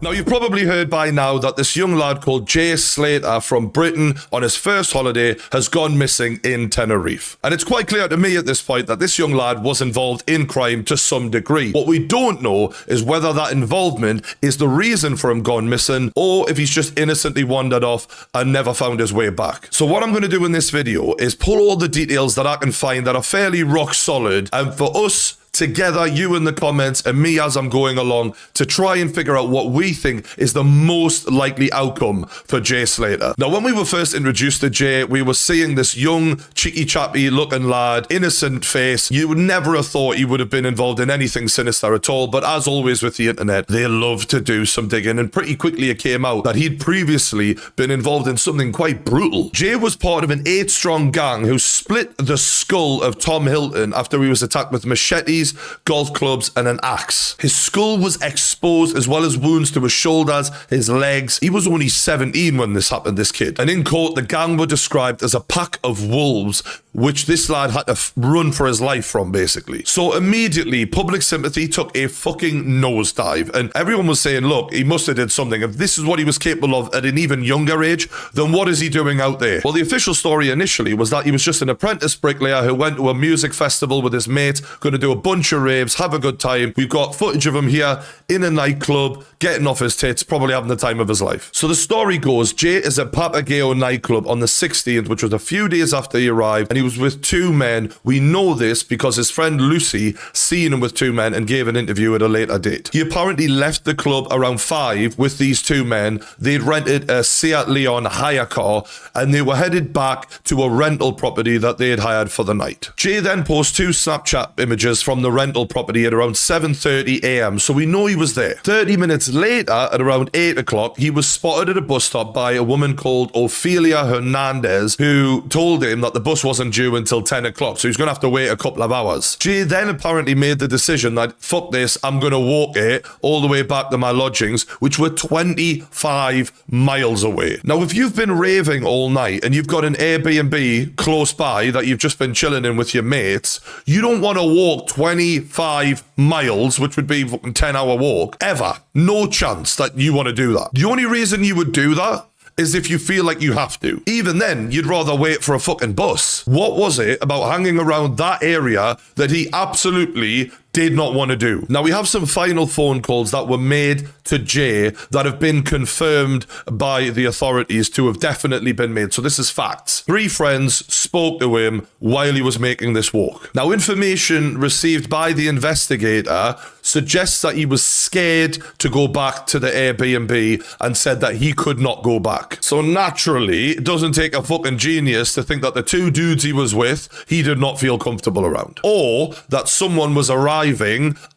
Now, you've probably heard by now that this young lad called Jay Slater from Britain on his first holiday has gone missing in Tenerife. And it's quite clear to me at this point that this young lad was involved in crime to some degree. What we don't know is whether that involvement is the reason for him gone missing or if he's just innocently wandered off and never found his way back. So what I'm going to do in this video is pull all the details that I can find that are fairly rock solid, and for us together, you in the comments and me as I'm going along, to try and figure out what we think is the most likely outcome for Jay Slater. Now, when we were first introduced to Jay, we were seeing this young, cheeky chappy looking lad, innocent face. You would never have thought he would have been involved in anything sinister at all, but as always with the internet, they love to do some digging, and pretty quickly it came out that he'd previously been involved in something quite brutal. Jay was part of an 8-strong gang who split the skull of Tom Hilton after he was attacked with machetes, golf clubs, and an axe. His skull was exposed, as well as wounds to his shoulders, his legs. He was only 17 when this happened, this kid. And in court, the gang were described as a pack of wolves, which this lad had to run for his life from, basically. So immediately, public sympathy took a fucking nosedive, and everyone was saying, look, he must have did something. If this is what he was capable of at an even younger age, then what is he doing out there? Well, the official story initially was that he was just an apprentice bricklayer who went to a music festival with his mate, going to do a bunch of raves, have a good time. We've got footage of him here in a nightclub, getting off his tits, probably having the time of his life. So the story goes, Jay is at Papagayo nightclub on the 16th, which was a few days after he arrived, and he was with 2 men. We know this because his friend Lucy seen him with 2 men and gave an interview at a later date. He apparently left the club around 5 with these 2 men. They'd rented a Seat Leon hire car, and they were headed back to a rental property that they had hired for the night. Jay then posts 2 Snapchat images from the rental property at around 7:30 a.m. So we know he was there. 30 minutes later, at around 8 o'clock, he was spotted at a bus stop by a woman called Ophelia Hernandez, who told him that the bus wasn't due until 10 o'clock, so he's going to have to wait a couple of hours. Jay then apparently made the decision that, fuck this, I'm going to walk it all the way back to my lodgings, which were 25 miles away. Now, if you've been raving all night and you've got an Airbnb close by that you've just been chilling in with your mates, you don't want to walk 25 miles, which would be a fucking 10-hour walk, ever. No chance that you want to do that. The only reason you would do that is if you feel like you have to. Even then, you'd rather wait for a fucking bus. What was it about hanging around that area that he absolutely did not want to do? Now, we have some final phone calls that were made to Jay that have been confirmed by the authorities to have definitely been made. So this is facts. 3 friends spoke to him while he was making this walk. Now, information received by the investigator suggests that he was scared to go back to the Airbnb and said that he could not go back. So naturally, it doesn't take a fucking genius to think that the 2 dudes he was with, he did not feel comfortable around. Or that someone was arriving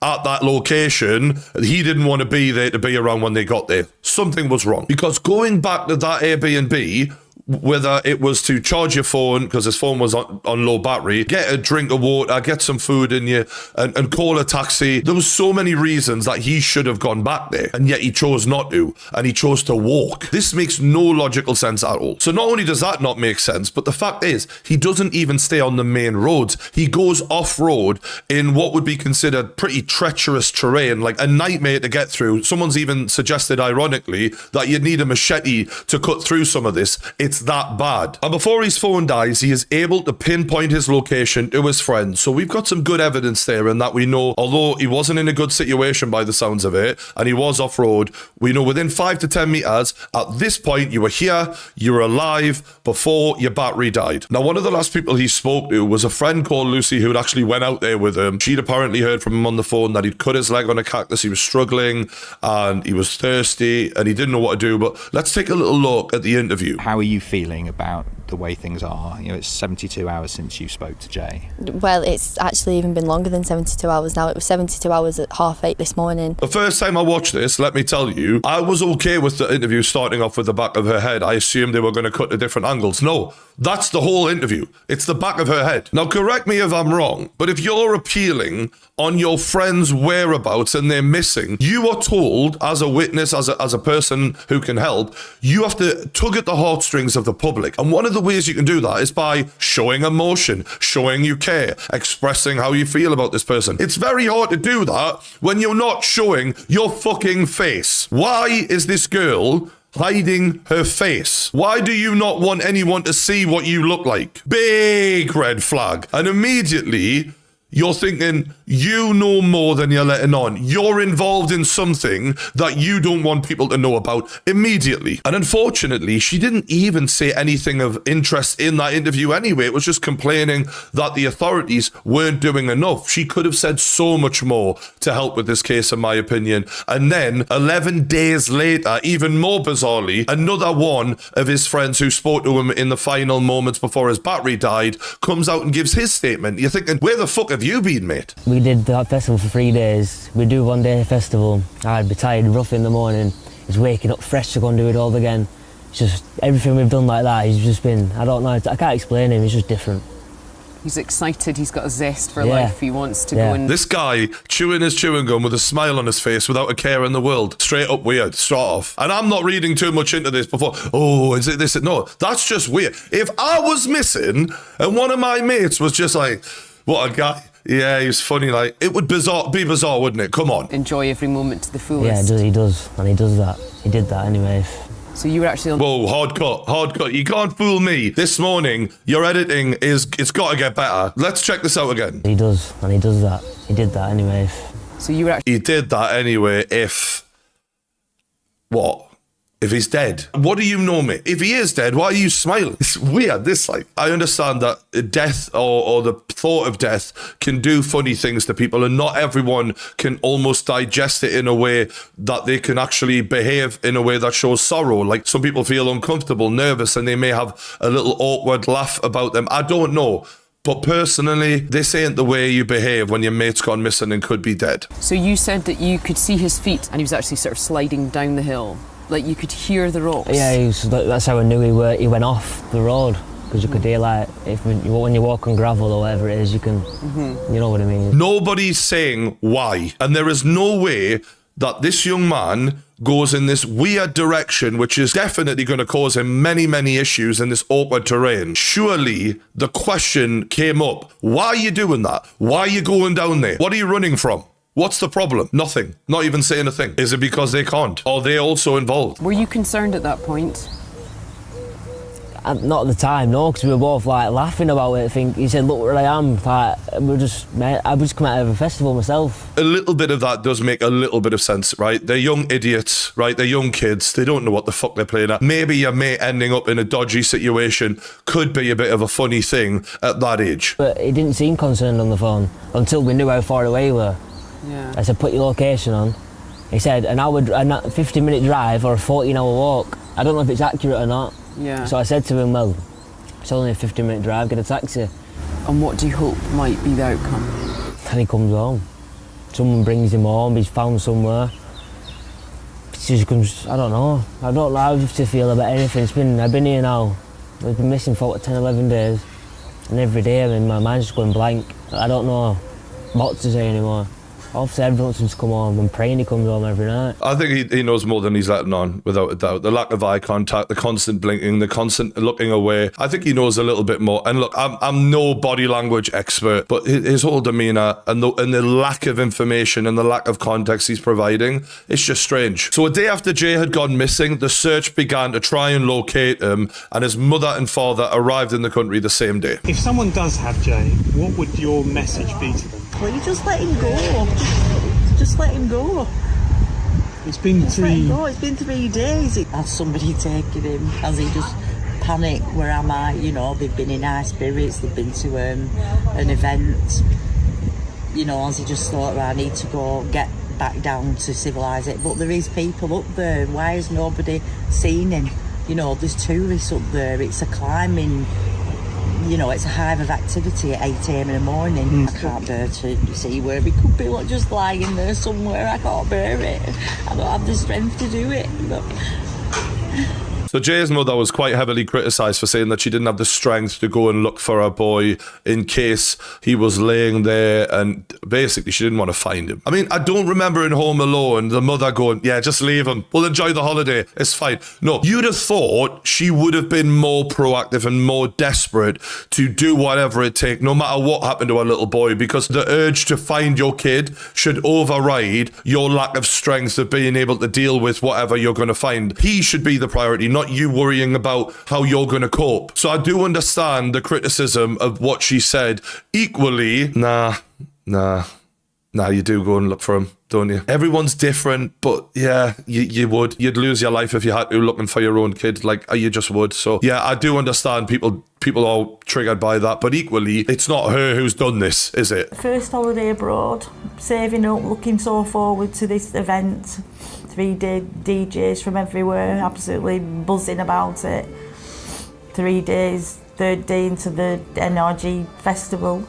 at that location, he didn't want to be there to be around when they got there. Something was wrong. Because going back to that Airbnb, whether it was to charge your phone because his phone was on low battery, get a drink of water, get some food in you, and call a taxi. There was so many reasons that he should have gone back there, and yet he chose not to, and he chose to walk. This makes no logical sense at all. So not only does that not make sense, but the fact is, he doesn't even stay on the main roads. He goes off-road in what would be considered pretty treacherous terrain, like a nightmare to get through. Someone's even suggested, ironically, that you'd need a machete to cut through some of this. It's that bad. And before his phone dies, he is able to pinpoint his location to his friends. So we've got some good evidence there in that we know, although he wasn't in a good situation by the sounds of it, and he was off-road, we know within 5 to 10 meters, at this point, you were here, you were alive before your battery died. Now, one of the last people he spoke to was a friend called Lucy who had actually went out there with him. She'd apparently heard from him on the phone that he'd cut his leg on a cactus, he was struggling, and he was thirsty, and he didn't know what to do. But let's take a little look at the interview. How are you feeling about the way things are? You know, it's 72 hours since you spoke to Jay. Well, it's actually even been longer than 72 hours now. It was 72 hours at 8:30 this morning. The first time I watched this, let me tell you, I was okay with the interview starting off with the back of her head. I assumed they were going to cut to different angles. No, that's the whole interview. It's the back of her head. Now, correct me if I'm wrong, but if you're appealing on your friend's whereabouts and they're missing, you are told as a witness, as a person who can help, you have to tug at the heartstrings of the public. And one of the ways you can do that is by showing emotion, showing you care, expressing how you feel about this person. It's very hard to do that when you're not showing your fucking face. Why is this girl hiding her face? Why do you not want anyone to see what you look like? Big red flag. And immediately you're thinking you know more than you're letting on. You're involved in something that you don't want people to know about immediately. And unfortunately, she didn't even say anything of interest in that interview anyway. It was just complaining that the authorities weren't doing enough. She could have said so much more to help with this case, in my opinion. And then 11 days later, even more bizarrely, another one of his friends who spoke to him in the final moments before his battery died comes out and gives his statement. You're thinking, where the fuck have you been, mate? We did that festival for 3 days. We do 1 day festival. I'd be tired, rough in the morning. He's waking up fresh to go and do it all again. It's just everything we've done like that. He's just been, I don't know, I can't explain him. He's just different. He's excited, he's got a zest for life, he wants to go and... This guy chewing his chewing gum with a smile on his face without a care in the world. Straight up weird, straight off. And I'm not reading too much into this before, oh, is it this? No, that's just weird. If I was missing and one of my mates was just like, what a guy. Yeah, he's funny, like, it would be bizarre, wouldn't it? Come on. Enjoy every moment to the fullest. Yeah, he does, and he does that. He did that anyway. So you were actually on... Whoa, hard cut. You can't fool me. This morning, your editing it's got to get better. Let's check this out again. He does, and he does that. He did that anyway. So you were actually... He did that anyway if... What? If he's dead. What do you know, mate? If he is dead, why are you smiling? It's weird, this, like... I understand that death or the thought of death can do funny things to people, and not everyone can almost digest it in a way that they can actually behave in a way that shows sorrow. Like, some people feel uncomfortable, nervous, and they may have a little awkward laugh about them. I don't know. But personally, this ain't the way you behave when your mate's gone missing and could be dead. So you said that you could see his feet and he was actually sort of sliding down the hill. Like, you could hear the rocks. Yeah, that's how I knew he went off the road. Because you could hear, like, when you walk on gravel or whatever it is, you can, you know what I mean. Nobody's saying why. And there is no way that this young man goes in this weird direction, which is definitely going to cause him many, many issues in this awkward terrain. Surely the question came up. Why are you doing that? Why are you going down there? What are you running from? What's the problem? Nothing. Not even saying a thing. Is it because they can't? Are they also involved? Were you concerned at that point? Not at the time, no, because we were both like laughing about it. I think he said, "Look where I am." Like, I was just come out of a festival myself. A little bit of that does make a little bit of sense, right? They're young idiots, right? They're young kids. They don't know what the fuck they're playing at. Maybe your mate ending up in a dodgy situation could be a bit of a funny thing at that age. But he didn't seem concerned on the phone until we knew how far away we were. Yeah. I said, "Put your location on." He said, a 50-minute drive or a 14-hour walk. I don't know if it's accurate or not. Yeah. So I said to him, well, it's only a 50-minute drive, get a taxi. And what do you hope might be the outcome? And he comes home. Someone brings him home, he's found somewhere. It just comes, I don't know how to feel about anything. I've been here now, we've been missing for 10, 11 days. And every day, my mind's just going blank. I don't know what to say anymore. Obviously, everyone wants him to come home. I'm praying he comes home every night. I think he knows more than he's letting on, without a doubt. The lack of eye contact, the constant blinking, the constant looking away. I think he knows a little bit more. And look, I'm no body language expert, but his whole demeanour and the lack of information and the lack of context he's providing, it's just strange. So a day after Jay had gone missing, the search began to try and locate him, and his mother and father arrived in the country the same day. If someone does have Jay, what would your message be to them? Well, you just let him go. Just let him go. It's been Just let him go. It's been 3 days. Has somebody taken him? Has he just panicked? Where am I? You know, they've been in high spirits. They've been to an event. You know, has he just thought, right, I need to go get back down to civilise it? But there is people up there. Why has nobody seen him? You know, there's tourists up there. It's a climbing... You know, it's a hive of activity at 8 a.m. in the morning. I can't bear to see where he could be, like, just lying there somewhere. I can't bear it. I don't have the strength to do it. But So Jay's mother was quite heavily criticised for saying that she didn't have the strength to go and look for her boy in case he was laying there, and basically she didn't want to find him. I mean, I don't remember in Home Alone the mother going, yeah, just leave him. We'll enjoy the holiday. It's fine. No, you'd have thought she would have been more proactive and more desperate to do whatever it takes, no matter what happened to her little boy, because the urge to find your kid should override your lack of strength of being able to deal with whatever you're going to find. He should be the priority, not you worrying about how you're going to cope. So I do understand the criticism of what she said. Equally, nah, you do go and look for him, don't you? Everyone's different, but yeah, you would. You'd lose your life if you had to looking for your own kid, like you just would. So yeah, I do understand people are triggered by that, but equally, it's not her who's done this, is it? First holiday abroad, saving up, looking so forward to this event. 3-day DJs from everywhere, absolutely buzzing about it. 3 days, third day into the NRG festival.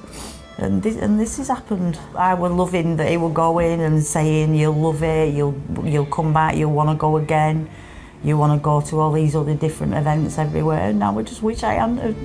And this has happened. I was loving that he would go in and saying, you'll love it, you'll come back, you'll want to go again, you want to go to all these other different events everywhere. Now I just wish I hadn't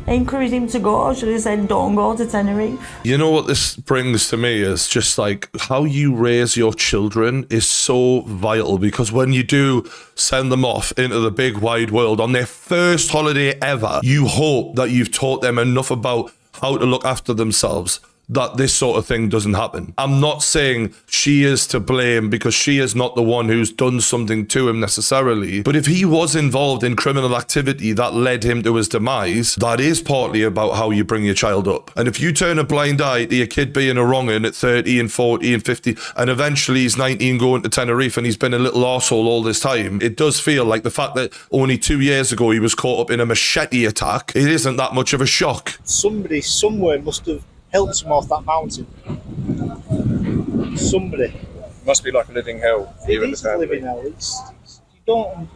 encouraged him to go. I should have said, don't go to Tenerife. You know what this brings to me is just like how you raise your children is so vital, because when you do send them off into the big wide world on their first holiday ever, you hope that you've taught them enough about how to look after themselves that this sort of thing doesn't happen. I'm not saying she is to blame, because she is not the one who's done something to him necessarily. But if he was involved in criminal activity that led him to his demise, that is partly about how you bring your child up. And if you turn a blind eye to your kid being a wrong'un at 30 and 40 and 50, and eventually he's 19 going to Tenerife and he's been a little arsehole all this time, it does feel like the fact that only 2 years ago he was caught up in a machete attack, it isn't that much of a shock. Somebody somewhere must have helped him off that mountain. Somebody. Must be like a living hell. It is a living hell. You don't,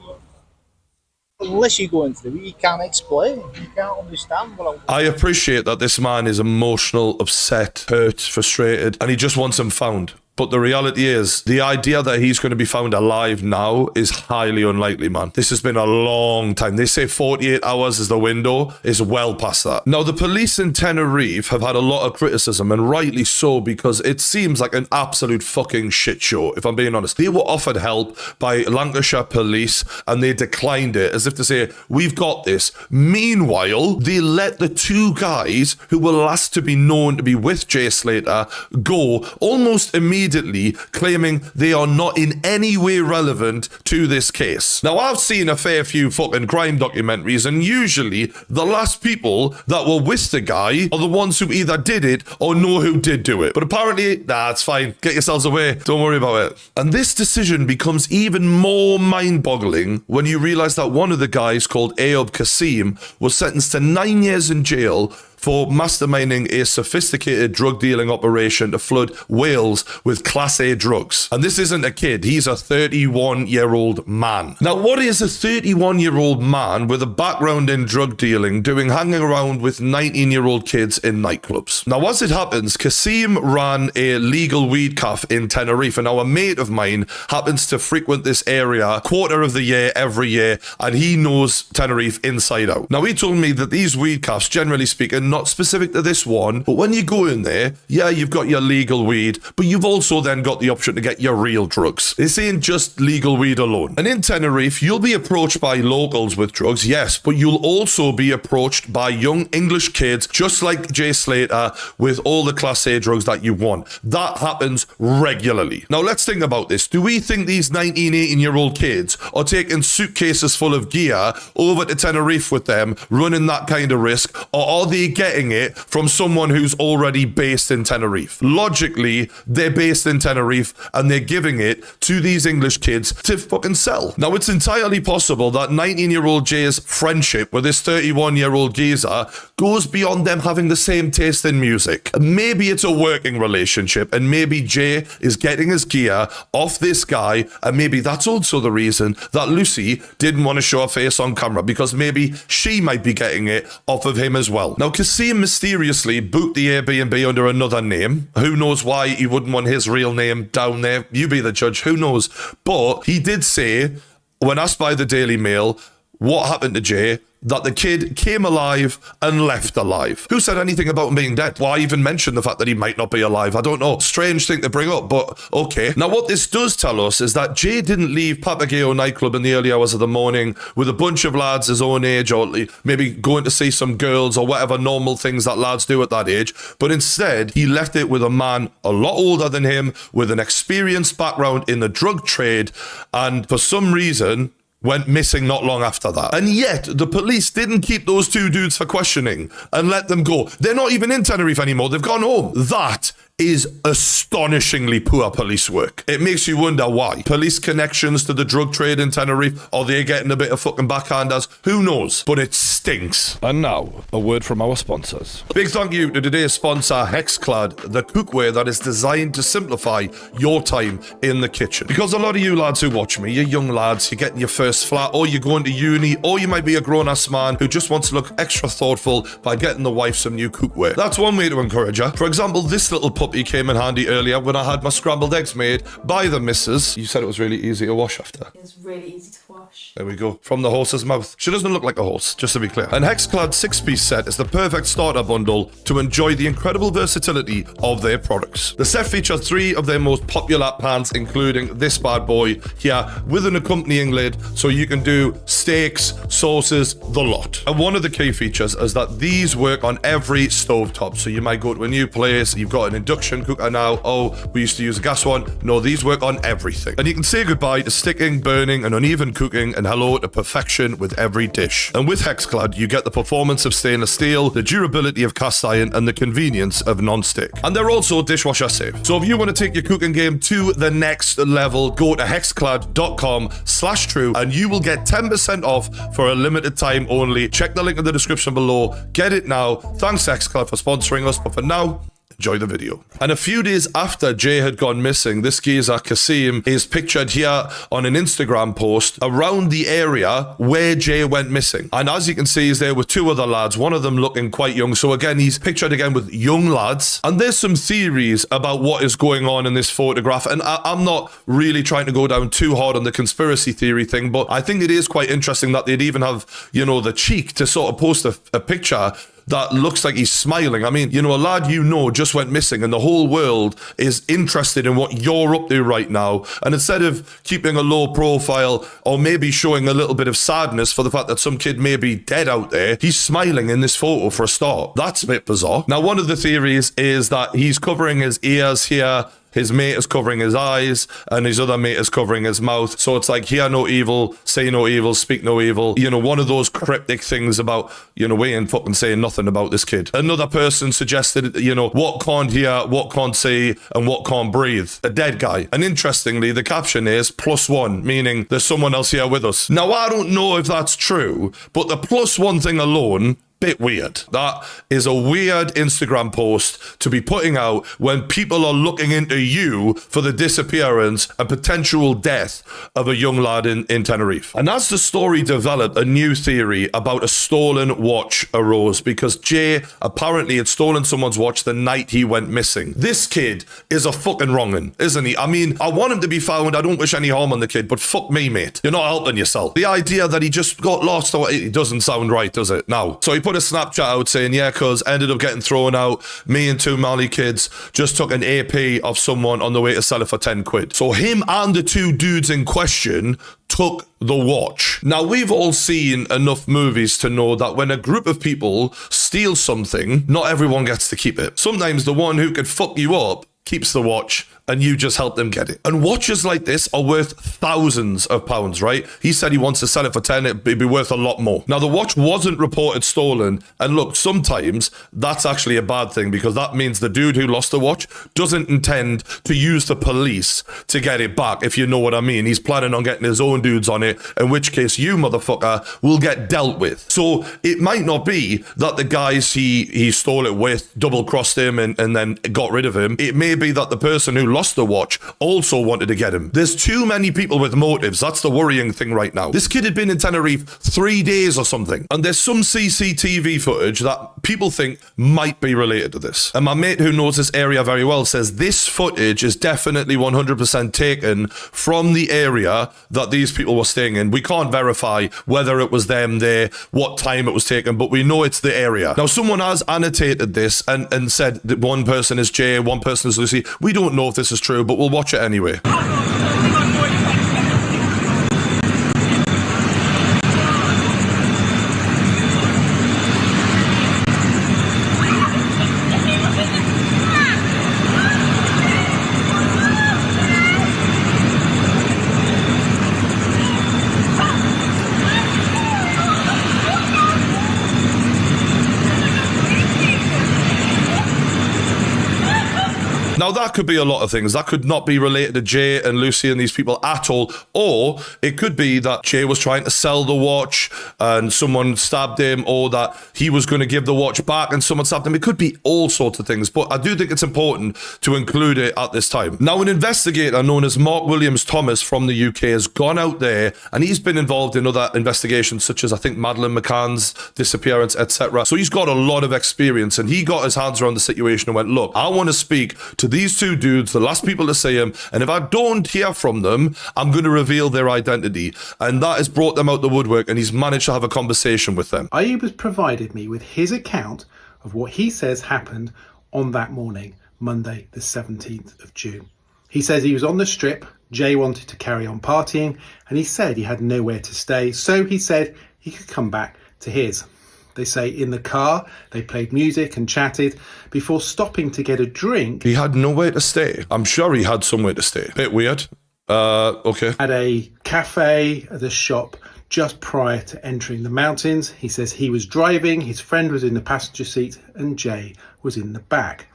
unless you go into it, you can't explain. You can't understand. I appreciate that this man is emotional, upset, hurt, frustrated, and he just wants him found. But the reality is, the idea that he's going to be found alive now is highly unlikely, man. This has been a long time. They say 48 hours is the window. It's well past that. Now, the police in Tenerife have had a lot of criticism, and rightly so, because it seems like an absolute fucking shit show, if I'm being honest. They were offered help by Lancashire police, and they declined it, as if to say, we've got this. Meanwhile, they let the 2 guys who were last to be known to be with Jay Slater go almost immediately, claiming they are not in any way relevant to this case. Now, I've seen a fair few fucking crime documentaries, and usually the last people that were with the guy are the ones who either did it or know who did do it. But apparently, nah, it's fine. Get yourselves away. Don't worry about it. And this decision becomes even more mind-boggling when you realize that one of the guys, called Ayub Kasim, was sentenced to 9 years in jail for masterminding a sophisticated drug dealing operation to flood Wales with Class A drugs. And this isn't a kid, he's a 31-year-old man. Now, what is a 31-year-old man with a background in drug dealing doing hanging around with 19-year-old kids in nightclubs? Now, as it happens, Kasim ran a legal weed cafe in Tenerife, and now a mate of mine happens to frequent this area quarter of the year every year, and he knows Tenerife inside out. Now, he told me that these weed cafes, generally speaking, not specific to this one, but when you go in there, yeah, you've got your legal weed, but you've also then got the option to get your real drugs. This ain't just legal weed alone. And in Tenerife, you'll be approached by locals with drugs, yes, but you'll also be approached by young English kids, just like Jay Slater, with all the Class A drugs that you want. That happens regularly. Now, let's think about this. Do we think these 19, 18-year-old kids are taking suitcases full of gear over to Tenerife with them, running that kind of risk, or are they getting it from someone who's already based in Tenerife? Logically, they're based in Tenerife and they're giving it to these English kids to fucking sell. Now, it's entirely possible that 19-year-old Jay's friendship with this 31-year-old geezer goes beyond them having the same taste in music. Maybe it's a working relationship, and maybe Jay is getting his gear off this guy, and maybe that's also the reason that Lucy didn't want to show her face on camera, because maybe she might be getting it off of him as well. Now, Kasim mysteriously booked the Airbnb under another name. Who knows why he wouldn't want his real name down there? You be the judge. Who knows? But he did say, when asked by the Daily Mail what happened to Jay, that the kid came alive and left alive. Who said anything about him being dead? Why even mention the fact that he might not be alive? I don't know. Strange thing to bring up, but okay. Now, what this does tell us is that Jay didn't leave Papagayo nightclub in the early hours of the morning with a bunch of lads his own age, or maybe going to see some girls or whatever normal things that lads do at that age, but instead he left it with a man a lot older than him with an experienced background in the drug trade, and for some reason went missing not long after that. And yet, the police didn't keep those two dudes for questioning and let them go. They're not even in Tenerife anymore. They've gone home. That is astonishingly poor police work. It makes you wonder why. Police connections to the drug trade in Tenerife, are they getting a bit of fucking backhanders? Who knows? But it stinks. And now, a word from our sponsors. Big thank you to today's sponsor, Hexclad, the cookware that is designed to simplify your time in the kitchen. Because a lot of you lads who watch me, you're young lads, you're getting your first flat, or you're going to uni, or you might be a grown-ass man who just wants to look extra thoughtful by getting the wife some new cookware. That's one way to encourage her. For example, this little puppy came in handy earlier when I had my scrambled eggs made by the missus. You said it was really easy to wash after. It's really easy to wash. There we go. From the horse's mouth. She doesn't look like a horse, just to be clear. An Hexclad 6-piece set is the perfect starter bundle to enjoy the incredible versatility of their products. The set features 3 of their most popular pans, including this bad boy here with an accompanying lid, so you can do steaks, sauces, the lot. And one of the key features is that these work on every stovetop. So you might go to a new place, you've got an induction cooker now. Oh, we used to use a gas one. No, these work on everything. And you can say goodbye to sticking, burning, and uneven cooking, and hello to perfection with every dish. And with Hexclad, you get the performance of stainless steel, the durability of cast iron, and the convenience of non-stick. And they're also dishwasher safe. So if you want to take your cooking game to the next level, go to hexclad.com/true and you will get 10% off for a limited time only. Check the link in the description below. Get it now. Thanks Hexclad for sponsoring us, but for now, enjoy the video. And a few days after Jay had gone missing, this geezer Kasim is pictured here on an Instagram post around the area where Jay went missing. And as you can see, he's there with 2 other lads, one of them looking quite young. So again, he's pictured again with young lads. And there's some theories about what is going on in this photograph. And I'm not really trying to go down too hard on the conspiracy theory thing, but I think it is quite interesting that they'd even have, you know, the cheek to sort of post a picture that looks like he's smiling. I mean, you know, a lad you know just went missing and the whole world is interested in what you're up to right now. And instead of keeping a low profile or maybe showing a little bit of sadness for the fact that some kid may be dead out there, he's smiling in this photo for a start. That's a bit bizarre. Now, one of the theories is that he's covering his ears here, his mate is covering his eyes, and his other mate is covering his mouth. So it's like, hear no evil, say no evil, speak no evil. You know, one of those cryptic things about, you know, we ain't fucking saying nothing about this kid. Another person suggested, you know, what can't hear, what can't see, and what can't breathe. A dead guy. And interestingly, the caption is +1, meaning there's someone else here with us. Now, I don't know if that's true, but the +1 thing alone, bit weird. That is a weird Instagram post to be putting out when people are looking into you for the disappearance and potential death of a young lad in Tenerife. And as the story developed, a new theory about a stolen watch arose because Jay apparently had stolen someone's watch the night he went missing. This kid is a fucking wrong'un, isn't he? I mean, I want him to be found. I don't wish any harm on the kid, but fuck me, mate. You're not helping yourself. The idea that he just got lost, it doesn't sound right, does it? No. So he put a Snapchat out saying, yeah, cuz ended up getting thrown out. Me and 2 Mali kids just took an AP of someone on the way to sell it for 10 quid. So him and the 2 dudes in question took the watch. Now, we've all seen enough movies to know that when a group of people steal something, not everyone gets to keep it. Sometimes the one who could fuck you up keeps the watch and you just help them get it. And watches like this are worth thousands of pounds, right? He said he wants to sell it for 10, it'd be worth a lot more. Now, the watch wasn't reported stolen, and look, sometimes that's actually a bad thing because that means the dude who lost the watch doesn't intend to use the police to get it back, if you know what I mean. He's planning on getting his own dudes on it, in which case you, motherfucker, will get dealt with. So it might not be that the guys he stole it with double-crossed him and then got rid of him. It may be that the person who lost the watch, also wanted to get him. There's too many people with motives. That's the worrying thing right now. This kid had been in Tenerife 3 days or something, and there's some CCTV footage that people think might be related to this. And my mate who knows this area very well says this footage is definitely 100% taken from the area that these people were staying in. We can't verify whether it was them there, what time it was taken, but we know it's the area. Now, someone has annotated this and said that one person is Jay, one person is Lucy. We don't know if this is true, but we'll watch it anyway. Now, that could be a lot of things. That could not be related to Jay and Lucy and these people at all. Or it could be that Jay was trying to sell the watch and someone stabbed him, or that he was going to give the watch back and someone stabbed him. It could be all sorts of things, but I do think it's important to include it at this time. Now, an investigator known as Mark Williams Thomas from the UK has gone out there and he's been involved in other investigations, such as I think Madeleine McCann's disappearance, etc. So he's got a lot of experience, and he got his hands around the situation and went, look, I want to speak to these two dudes, the last people to see him, and if I don't hear from them, I'm going to reveal their identity. And that has brought them out the woodwork, and he's managed to have a conversation with them. Ayub has provided me with his account of what he says happened on that morning, Monday the 17th of June. He says he was on the strip, Jay wanted to carry on partying, and he said he had nowhere to stay, so he said he could come back to his. They say in the car, they played music and chatted before stopping to get a drink. He had nowhere to stay. I'm sure he had somewhere to stay. Bit weird. Okay. At a cafe, at a shop, just prior to entering the mountains. He says he was driving, his friend was in the passenger seat, and Jay was in the back.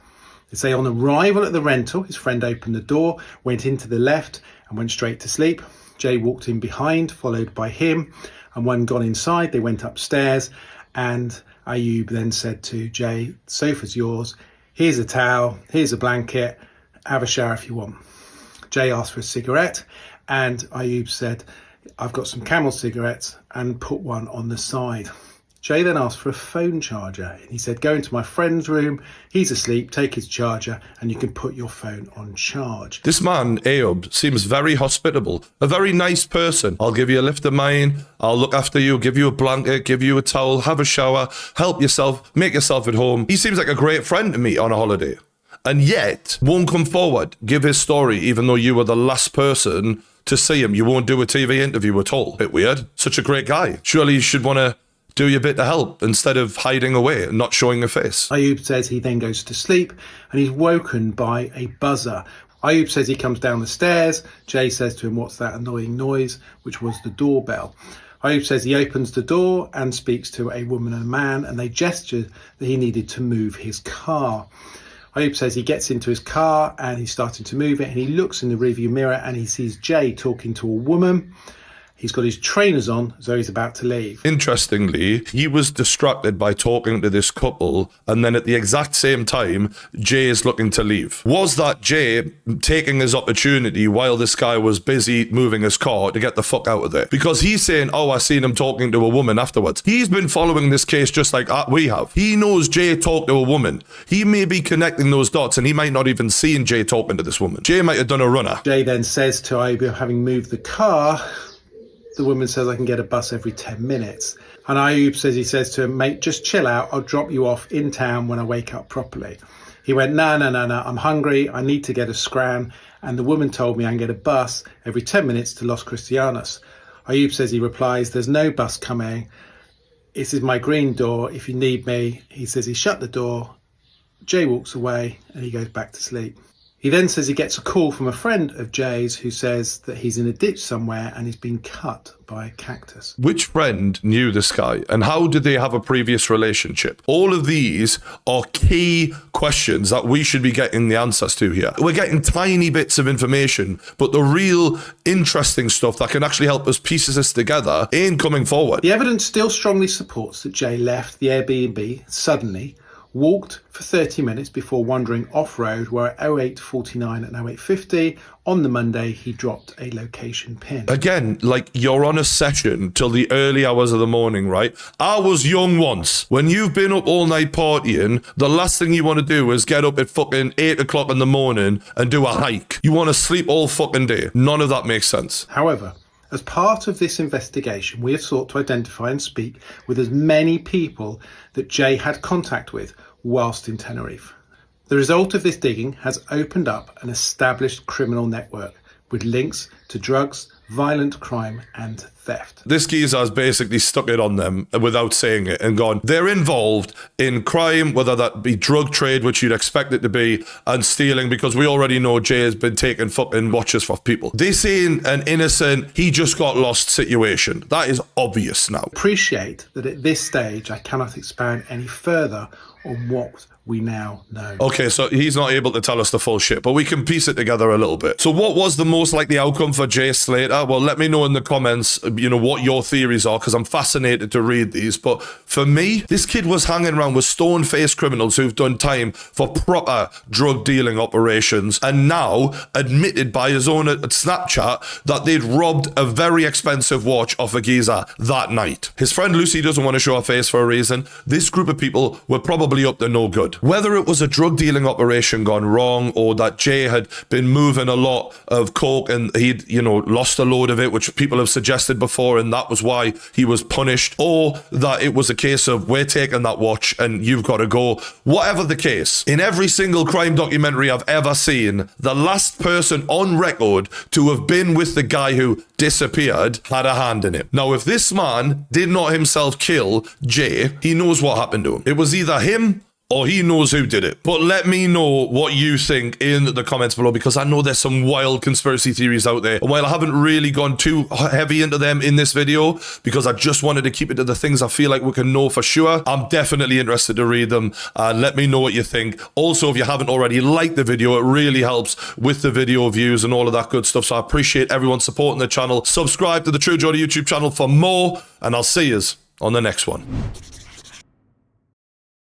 They say on arrival at the rental, his friend opened the door, went into the left, and went straight to sleep. Jay walked in behind, followed by him, and when gone inside, they went upstairs. And Ayub then said to Jay, sofa's yours, here's a towel, here's a blanket, have a shower if you want. Jay asked for a cigarette, and Ayub said, I've got some Camel cigarettes, and put one on the side. Jay then asked for a phone charger. He said, go into my friend's room, he's asleep, take his charger, and you can put your phone on charge. This man, Ayub, seems very hospitable, a very nice person. I'll give you a lift of mine, I'll look after you, give you a blanket, give you a towel, have a shower, help yourself, make yourself at home. He seems like a great friend to me on a holiday. And yet, won't come forward, give his story, even though you were the last person to see him. You won't do a TV interview at all. Bit weird. Such a great guy. Surely you should want to do your bit to help instead of hiding away and not showing your face. Ayub says he then goes to sleep and he's woken by a buzzer. Ayub says he comes down the stairs. Jay says to him, what's that annoying noise? Which was the doorbell. Ayub says he opens the door and speaks to a woman and a man, and they gesture that he needed to move his car. Ayub says he gets into his car and he's starting to move it, and he looks in the rearview mirror and he sees Jay talking to a woman. He's got his trainers on, so he's about to leave. Interestingly, he was distracted by talking to this couple, and then at the exact same time, Jay is looking to leave. Was that Jay taking his opportunity while this guy was busy moving his car to get the fuck out of there? Because he's saying, oh, I seen him talking to a woman afterwards. He's been following this case just like we have. He knows Jay talked to a woman. He may be connecting those dots, and he might not even seen Jay talking to this woman. Jay might have done a runner. Jay then says to Ayub, having moved the car, the woman says, I can get a bus every 10 minutes. And Ayub says, he says to him, mate, just chill out. I'll drop you off in town when I wake up properly. He went, no, I'm hungry. I need to get a scran. And the woman told me I can get a bus every 10 minutes to Los Cristianos. Ayub says, he replies, there's no bus coming. This is my green door. If you need me. He says he shut the door. Jay walks away and he goes back to sleep. He then says he gets a call from a friend of Jay's who says that he's in a ditch somewhere and he's been cut by a cactus. Which friend knew this guy, and how did they have a previous relationship? All of these are key questions that we should be getting the answers to here. We're getting tiny bits of information, but the real interesting stuff that can actually help us piece this together ain't coming forward. The evidence still strongly supports that Jay left the Airbnb suddenly walked for 30 minutes before wandering off-road, where at 08:49 and 08:50 on the Monday he dropped a location pin. Again, like, you're on a session till the early hours of the morning, right? I was young once. When you've been up all night partying, the last thing you want to do is get up at fucking 8 o'clock in the morning and do a hike. You want to sleep all fucking day. None of that makes sense. However, as part of this investigation, we have sought to identify and speak with as many people that Jay had contact with whilst in Tenerife. The result of this digging has opened up an established criminal network with links to drugs, violent crime and theft. This geezer has basically stuck it on them without saying it and gone, they're involved in crime, whether that be drug trade, which you'd expect it to be, and stealing, because we already know Jay has been taking fucking watches for people. This ain't an innocent, he just got lost situation. That is obvious now. Appreciate that at this stage I cannot expand any further on what we now know. Okay, so he's not able to tell us the full shit, but we can piece it together a little bit. So what was the most likely outcome for Jay Slater? Well, let me know in the comments, you know, what your theories are, because I'm fascinated to read these. But for me, this kid was hanging around with stone-faced criminals who've done time for proper drug dealing operations, and now admitted by his own at Snapchat that they'd robbed a very expensive watch off a geezer that night. His friend Lucy doesn't want to show her face for a reason. This group of people were probably up to no good. Whether it was a drug dealing operation gone wrong, or that Jay had been moving a lot of coke and he'd, you know, lost a load of it, which people have suggested before, and that was why he was punished, or that it was a case of, we're taking that watch and you've got to go. Whatever the case, in every single crime documentary I've ever seen, the last person on record to have been with the guy who disappeared had a hand in it. Now, if this man did not himself kill Jay, he knows what happened to him. It was either him or he knows who did it. But let me know what you think in the comments below, because I know there's some wild conspiracy theories out there. And while I haven't really gone too heavy into them in this video, because I just wanted to keep it to the things I feel like we can know for sure, I'm definitely interested to read them. And let me know what you think. Also, if you haven't already, liked the video. It really helps with the video views and all of that good stuff. So I appreciate everyone supporting the channel. Subscribe to the True Geordie YouTube channel for more, and I'll see yous on the next one.